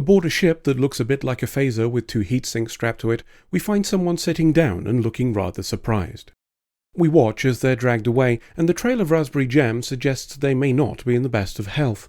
Aboard a ship that looks a bit like a phaser with 2 heat sinks strapped to it, we find someone sitting down and looking rather surprised. We watch as they're dragged away, and the trail of raspberry jam suggests they may not be in the best of health.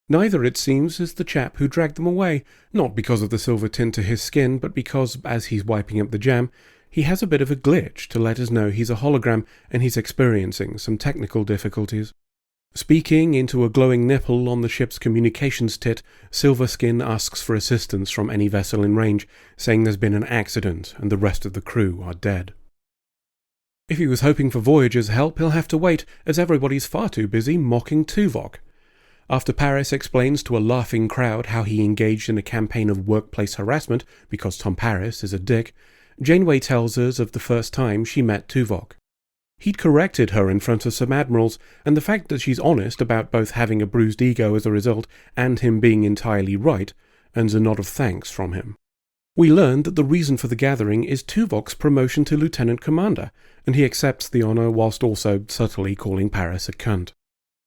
Neither, it seems, is the chap who dragged them away, not because of the silver tint to his skin, but because, as he's wiping up the jam, he has a bit of a glitch to let us know he's a hologram and he's experiencing some technical difficulties. Speaking into a glowing nipple on the ship's communications tit, Silverskin asks for assistance from any vessel in range, saying there's been an accident and the rest of the crew are dead. If he was hoping for Voyager's help, he'll have to wait, as everybody's far too busy mocking Tuvok. After Paris explains to a laughing crowd how he engaged in a campaign of workplace harassment because Tom Paris is a dick, Janeway tells us of the first time she met Tuvok. He'd corrected her in front of some admirals, and the fact that she's honest about both having a bruised ego as a result and him being entirely right earns a nod of thanks from him. We learn that the reason for the gathering is Tuvok's promotion to lieutenant commander, and he accepts the honour whilst also subtly calling Paris a cunt.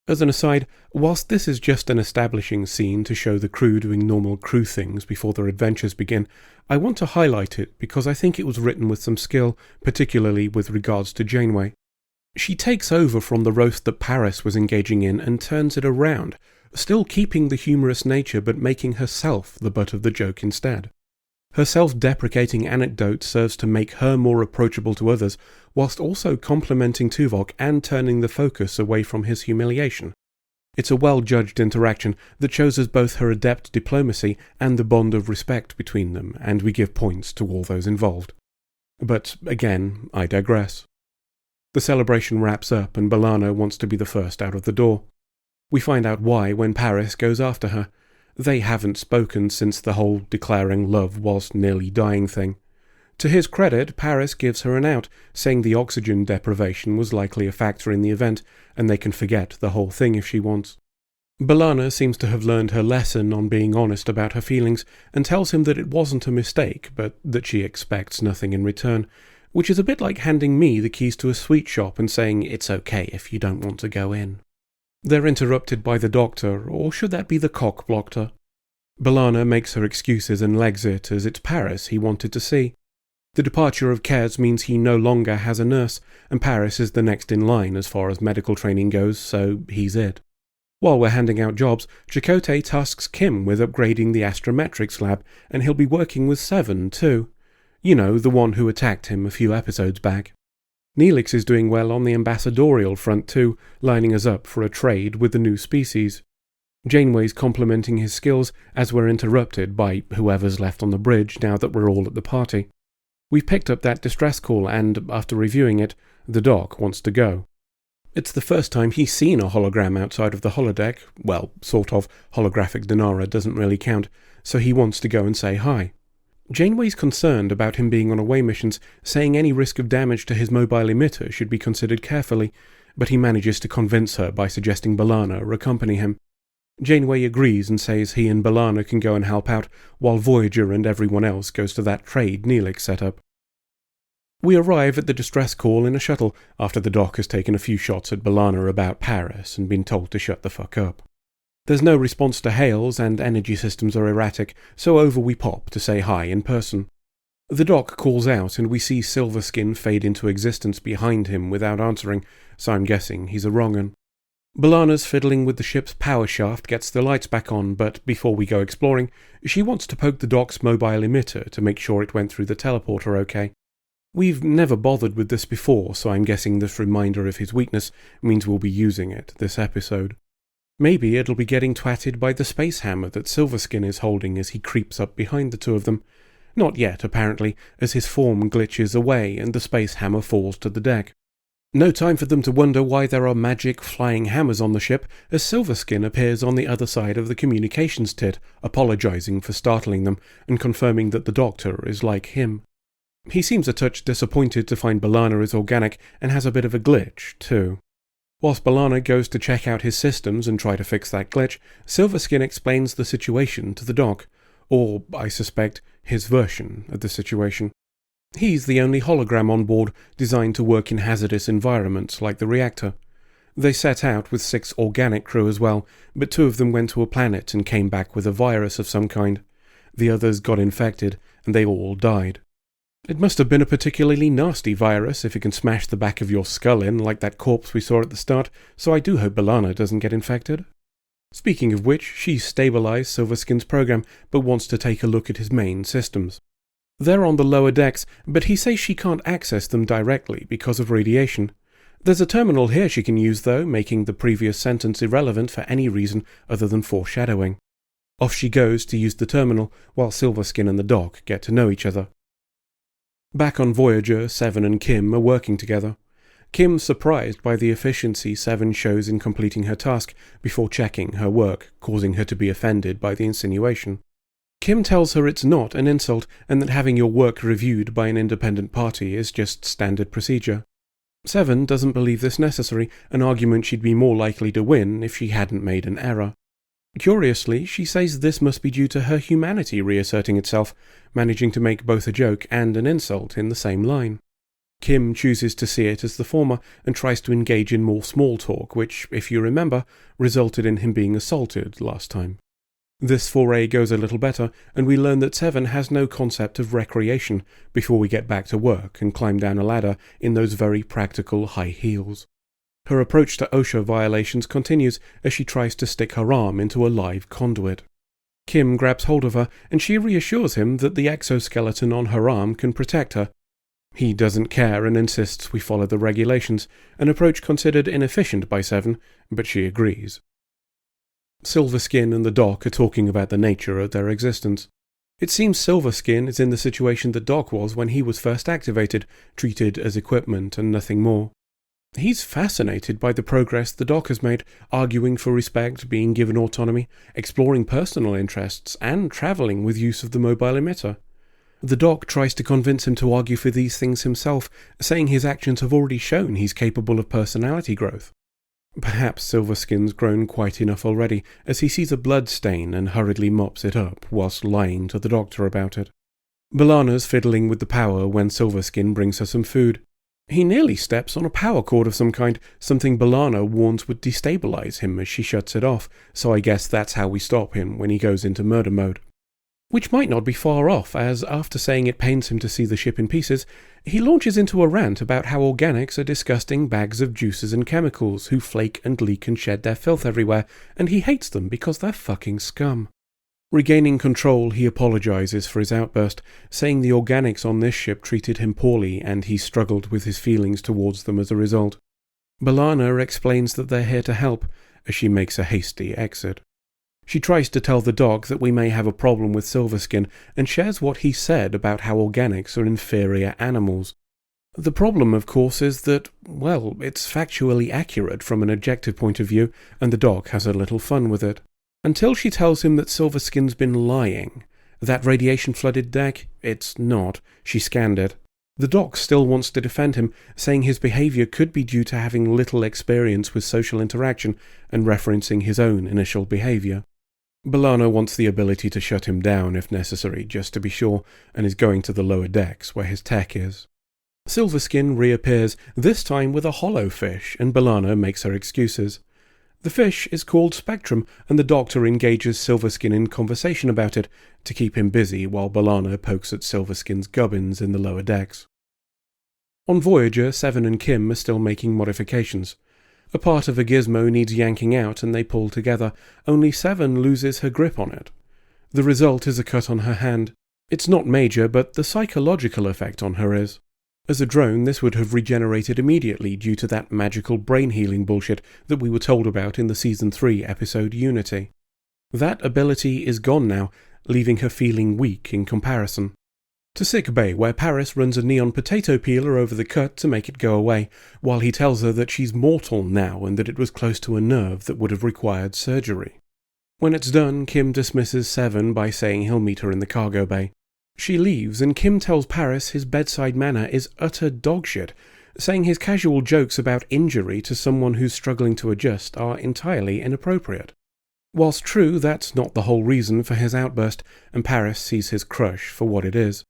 As an aside, whilst this is just an establishing scene to show the crew doing normal crew things before their adventures begin, I want to highlight it because I think it was written with some skill, particularly with regards to Janeway. She takes over from the roast that Paris was engaging in and turns it around, still keeping the humorous nature but making herself the butt of the joke instead. Her self-deprecating anecdote serves to make her more approachable to others, whilst also complimenting Tuvok and turning the focus away from his humiliation. It's a well-judged interaction that shows us both her adept diplomacy and the bond of respect between them, and we give points to all those involved. But, again, I digress. The celebration wraps up and B'Elanna wants to be the first out of the door. We find out why when Paris goes after her. They haven't spoken since the whole declaring love whilst nearly dying thing. To his credit, Paris gives her an out, saying the oxygen deprivation was likely a factor in the event, and they can forget the whole thing if she wants. B'Elanna seems to have learned her lesson on being honest about her feelings, and tells him that it wasn't a mistake, but that she expects nothing in return, which is a bit like handing me the keys to a sweet shop and saying it's okay if you don't want to go in. They're interrupted by the Doctor, or should that be the cock-blockter? B'Elanna makes her excuses and legs it, as it's Paris he wanted to see. The departure of Kez means he no longer has a nurse, and Paris is the next in line as far as medical training goes, so he's it. While we're handing out jobs, Chakotay tasks Kim with upgrading the astrometrics lab, and he'll be working with Seven too. You know, the one who attacked him a few episodes back. Neelix is doing well on the ambassadorial front too, lining us up for a trade with the new species. Janeway's complimenting his skills as we're interrupted by whoever's left on the bridge now that we're all at the party. We've picked up that distress call and, after reviewing it, the Doc wants to go. It's the first time he's seen a hologram outside of the holodeck. Well, sort of. Holographic Denara doesn't really count, so he wants to go and say hi. Janeway's concerned about him being on away missions, saying any risk of damage to his mobile emitter should be considered carefully, but he manages to convince her by suggesting B'Elanna accompany him. Janeway agrees and says he and B'Elanna can go and help out, while Voyager and everyone else goes to that trade Neelix set up. We arrive at the distress call in a shuttle, after the Doc has taken a few shots at B'Elanna about Paris and been told to shut the fuck up. There's no response to hails and energy systems are erratic, so over we pop to say hi in person. The Doc calls out and we see Silverskin fade into existence behind him without answering, so I'm guessing he's a wrong-un. B'Elanna's fiddling with the ship's power shaft gets the lights back on, but before we go exploring, she wants to poke the Doc's mobile emitter to make sure it went through the teleporter okay. We've never bothered with this before, so I'm guessing this reminder of his weakness means we'll be using it this episode. Maybe it'll be getting twatted by the space hammer that Silverskin is holding as he creeps up behind the two of them. Not yet, apparently, as his form glitches away and the space hammer falls to the deck. No time for them to wonder why there are magic flying hammers on the ship, as Silverskin appears on the other side of the communications tit, apologizing for startling them and confirming that the Doctor is like him. He seems a touch disappointed to find B'Elanna is organic and has a bit of a glitch, too. Whilst B'Elanna goes to check out his systems and try to fix that glitch, Silverskin explains the situation to the Doc, or, I suspect, his version of the situation. He's the only hologram on board designed to work in hazardous environments like the reactor. They set out with 6 organic crew as well, but 2 of them went to a planet and came back with a virus of some kind. The others got infected, and they all died. It must have been a particularly nasty virus if it can smash the back of your skull in like that corpse we saw at the start, so I do hope B'Elanna doesn't get infected. Speaking of which, she's stabilized Silverskin's program, but wants to take a look at his main systems. They're on the lower decks, but he says she can't access them directly because of radiation. There's a terminal here she can use though, making the previous sentence irrelevant for any reason other than foreshadowing. Off she goes to use the terminal, while Silverskin and the Doc get to know each other. Back on Voyager, Seven and Kim are working together. Kim's surprised by the efficiency Seven shows in completing her task before checking her work, causing her to be offended by the insinuation. Kim tells her it's not an insult and that having your work reviewed by an independent party is just standard procedure. Seven doesn't believe this necessary, an argument she'd be more likely to win if she hadn't made an error. Curiously, she says this must be due to her humanity reasserting itself, managing to make both a joke and an insult in the same line. Kim chooses to see it as the former and tries to engage in more small talk, which, if you remember, resulted in him being assaulted last time. This foray goes a little better, and we learn that Seven has no concept of recreation before we get back to work and climb down a ladder in those very practical high heels. Her approach to OSHA violations continues as she tries to stick her arm into a live conduit. Kim grabs hold of her, and she reassures him that the exoskeleton on her arm can protect her. He doesn't care and insists we follow the regulations, an approach considered inefficient by Seven, but she agrees. Silverskin and the Doc are talking about the nature of their existence. It seems Silverskin is in the situation the Doc was when he was first activated, treated as equipment and nothing more. He's fascinated by the progress the Doc has made, arguing for respect, being given autonomy, exploring personal interests, and travelling with use of the mobile emitter. The Doc tries to convince him to argue for these things himself, saying his actions have already shown he's capable of personality growth. Perhaps Silverskin's grown quite enough already, as he sees a blood stain and hurriedly mops it up, whilst lying to the doctor about it. B'Elanna's fiddling with the power when Silverskin brings her some food. He nearly steps on a power cord of some kind, something B'Elanna warns would destabilize him as she shuts it off, so I guess that's how we stop him when he goes into murder mode. Which might not be far off, as after saying it pains him to see the ship in pieces, he launches into a rant about how organics are disgusting bags of juices and chemicals who flake and leak and shed their filth everywhere, and he hates them because they're fucking scum. Regaining control, he apologizes for his outburst, saying the organics on this ship treated him poorly and he struggled with his feelings towards them as a result. B'Elanna explains that they're here to help, as she makes a hasty exit. She tries to tell the Doc that we may have a problem with Silverskin and shares what he said about how organics are inferior animals. The problem, of course, is that, well, it's factually accurate from an objective point of view, and the Doc has a little fun with it. Until she tells him that Silverskin's been lying. That radiation-flooded deck? It's not. She scanned it. The Doc still wants to defend him, saying his behaviour could be due to having little experience with social interaction and referencing his own initial behaviour. B'Elanna wants the ability to shut him down if necessary, just to be sure, and is going to the lower decks where his tech is. Silverskin reappears, this time with a hollow fish, and B'Elanna makes her excuses. The fish is called Spectrum, and the Doctor engages Silverskin in conversation about it, to keep him busy while B'Elanna pokes at Silverskin's gubbins in the lower decks. On Voyager, Seven and Kim are still making modifications. A part of a gizmo needs yanking out and they pull together, only Seven loses her grip on it. The result is a cut on her hand. It's not major, but the psychological effect on her is. As a drone, this would have regenerated immediately due to that magical brain healing bullshit that we were told about in the Season 3 episode Unity. That ability is gone now, leaving her feeling weak in comparison. To sick bay, where Paris runs a neon potato peeler over the cut to make it go away, while he tells her that she's mortal now and that it was close to a nerve that would have required surgery. When it's done, Kim dismisses Seven by saying he'll meet her in the cargo bay. She leaves, and Kim tells Paris his bedside manner is utter dogshit, saying his casual jokes about injury to someone who's struggling to adjust are entirely inappropriate. Whilst true, that's not the whole reason for his outburst, and Paris sees his crush for what it is.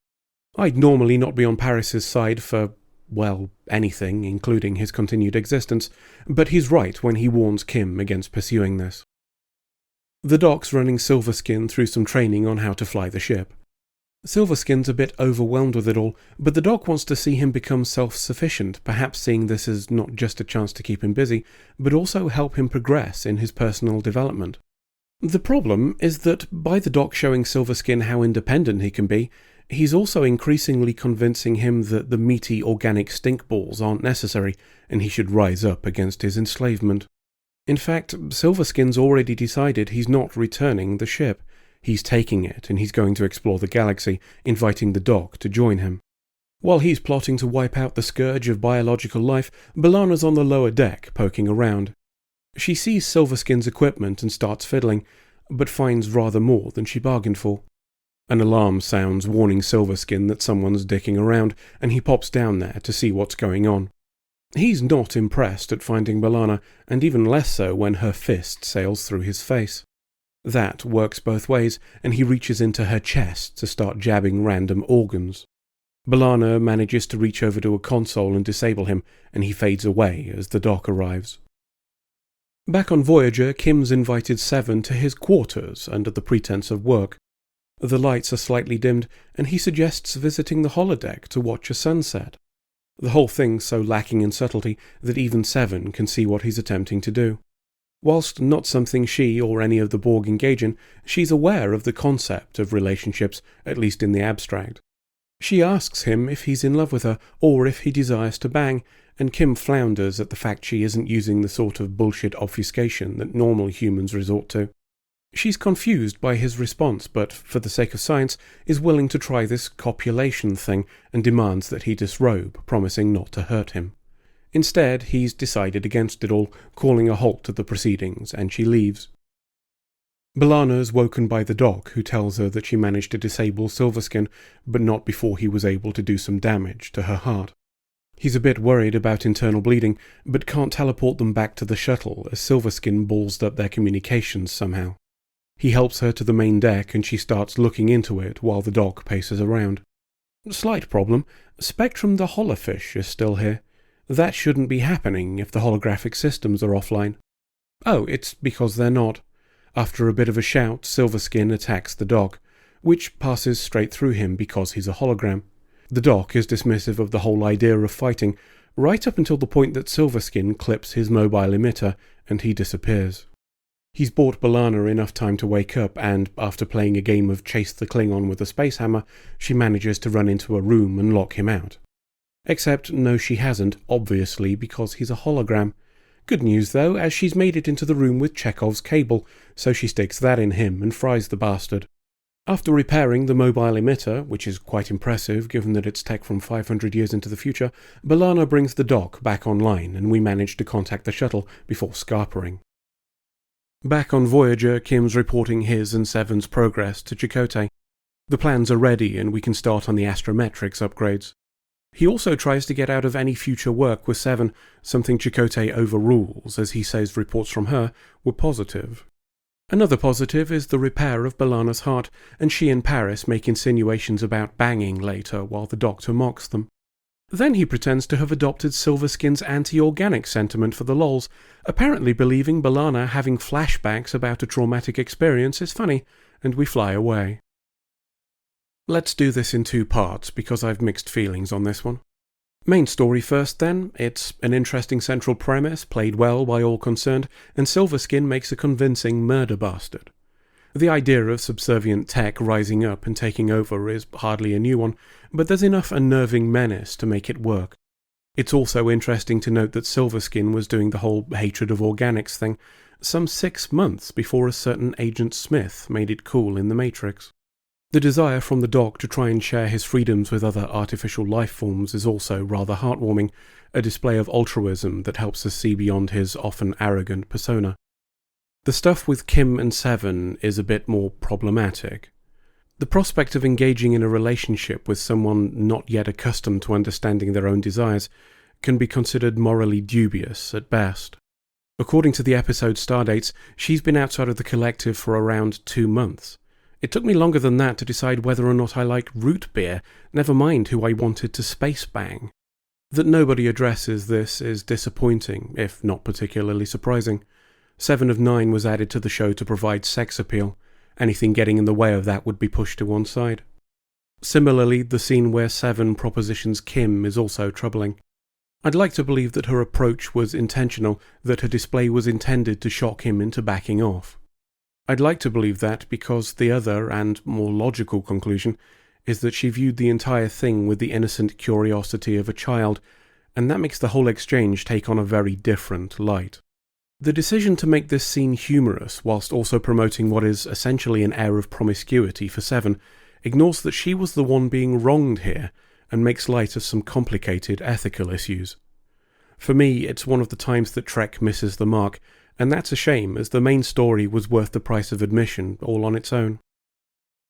I'd normally not be on Paris's side for, well, anything, including his continued existence, but he's right when he warns Kim against pursuing this. The Doc's running Silverskin through some training on how to fly the ship. Silverskin's a bit overwhelmed with it all, but the Doc wants to see him become self-sufficient, perhaps seeing this as not just a chance to keep him busy, but also help him progress in his personal development. The problem is that by the Doc showing Silverskin how independent he can be, he's also increasingly convincing him that the meaty organic stink balls aren't necessary, and he should rise up against his enslavement. In fact, Silverskin's already decided he's not returning the ship. He's taking it, and he's going to explore the galaxy, inviting the Doc to join him. While he's plotting to wipe out the scourge of biological life, B'Elanna's on the lower deck, poking around. She sees Silverskin's equipment and starts fiddling, but finds rather more than she bargained for. An alarm sounds, warning Silverskin that someone's dicking around, and he pops down there to see what's going on. He's not impressed at finding B'Elanna, and even less so when her fist sails through his face. That works both ways, and he reaches into her chest to start jabbing random organs. B'Elanna manages to reach over to a console and disable him, and he fades away as the Doc arrives. Back on Voyager, Kim's invited Seven to his quarters under the pretense of work. The lights are slightly dimmed, and he suggests visiting the holodeck to watch a sunset. The whole thing's so lacking in subtlety that even Seven can see what he's attempting to do. Whilst not something she or any of the Borg engage in, she's aware of the concept of relationships, at least in the abstract. She asks him if he's in love with her, or if he desires to bang, and Kim flounders at the fact she isn't using the sort of bullshit obfuscation that normal humans resort to. She's confused by his response, but, for the sake of science, is willing to try this copulation thing and demands that he disrobe, promising not to hurt him. Instead, he's decided against it all, calling a halt to the proceedings, and she leaves. B'Elanna's woken by the Doc, who tells her that she managed to disable Silverskin, but not before he was able to do some damage to her heart. He's a bit worried about internal bleeding, but can't teleport them back to the shuttle as Silverskin ballsed up their communications somehow. He helps her to the main deck and she starts looking into it while the Doc paces around. Slight problem, Spectrum the holofish is still here. That shouldn't be happening if the holographic systems are offline. Oh, it's because they're not. After a bit of a shout, Silverskin attacks the Doc, which passes straight through him because he's a hologram. The Doc is dismissive of the whole idea of fighting, right up until the point that Silverskin clips his mobile emitter and he disappears. He's bought B'Elanna enough time to wake up, and after playing a game of chase the Klingon with a space hammer, she manages to run into a room and lock him out. Except no she hasn't, obviously, because he's a hologram. Good news though, as she's made it into the room with Chekhov's cable, so she sticks that in him and fries the bastard. After repairing the mobile emitter, which is quite impressive given that it's tech from 500 years into the future, B'Elanna brings the Doc back online and we manage to contact the shuttle before scarpering. Back on Voyager, Kim's reporting his and Seven's progress to Chakotay. The plans are ready and we can start on the astrometrics upgrades. He also tries to get out of any future work with Seven, something Chakotay overrules as he says reports from her were positive. Another positive is the repair of B'Elanna's heart, and she and Paris make insinuations about banging later while the Doctor mocks them. Then he pretends to have adopted Silverskin's anti-organic sentiment for the lols, apparently believing B'Elanna having flashbacks about a traumatic experience is funny, and we fly away. Let's do this in two parts, because I've mixed feelings on this one. Main story first then. It's an interesting central premise, played well by all concerned, and Silverskin makes a convincing murder bastard. The idea of subservient tech rising up and taking over is hardly a new one, but there's enough unnerving menace to make it work. It's also interesting to note that Silverskin was doing the whole hatred of organics thing some 6 months before a certain Agent Smith made it cool in the Matrix. The desire from the Doc to try and share his freedoms with other artificial life forms is also rather heartwarming, a display of altruism that helps us see beyond his often arrogant persona. The stuff with Kim and Seven is a bit more problematic. The prospect of engaging in a relationship with someone not yet accustomed to understanding their own desires can be considered morally dubious at best. According to the episode stardates, she's been outside of the collective for around 2 months. It took me longer than that to decide whether or not I like root beer, never mind who I wanted to space bang. That nobody addresses this is disappointing, if not particularly surprising. 7 of 9 was added to the show to provide sex appeal. Anything getting in the way of that would be pushed to one side. Similarly, the scene where 7 propositions Kim is also troubling. I'd like to believe that her approach was intentional, that her display was intended to shock him into backing off. I'd like to believe that because the other, and more logical conclusion, is that she viewed the entire thing with the innocent curiosity of a child, and that makes the whole exchange take on a very different light. The decision to make this scene humorous, whilst also promoting what is essentially an air of promiscuity for 7, ignores that she was the one being wronged here, and makes light of some complicated ethical issues. For me, it's one of the times that Trek misses the mark, and that's a shame, as the main story was worth the price of admission all on its own.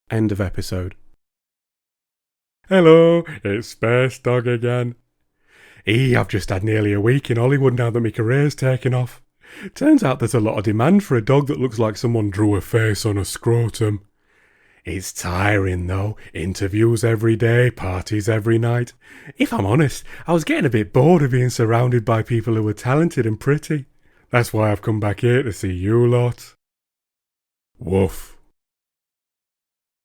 End of episode. Hello, it's Space Dog again. I've just had nearly a week in Hollywood now that my career's taken off. Turns out there's a lot of demand for a dog that looks like someone drew a face on a scrotum. It's tiring though, interviews every day, parties every night. If I'm honest, I was getting a bit bored of being surrounded by people who were talented and pretty. That's why I've come back here to see you lot. Woof.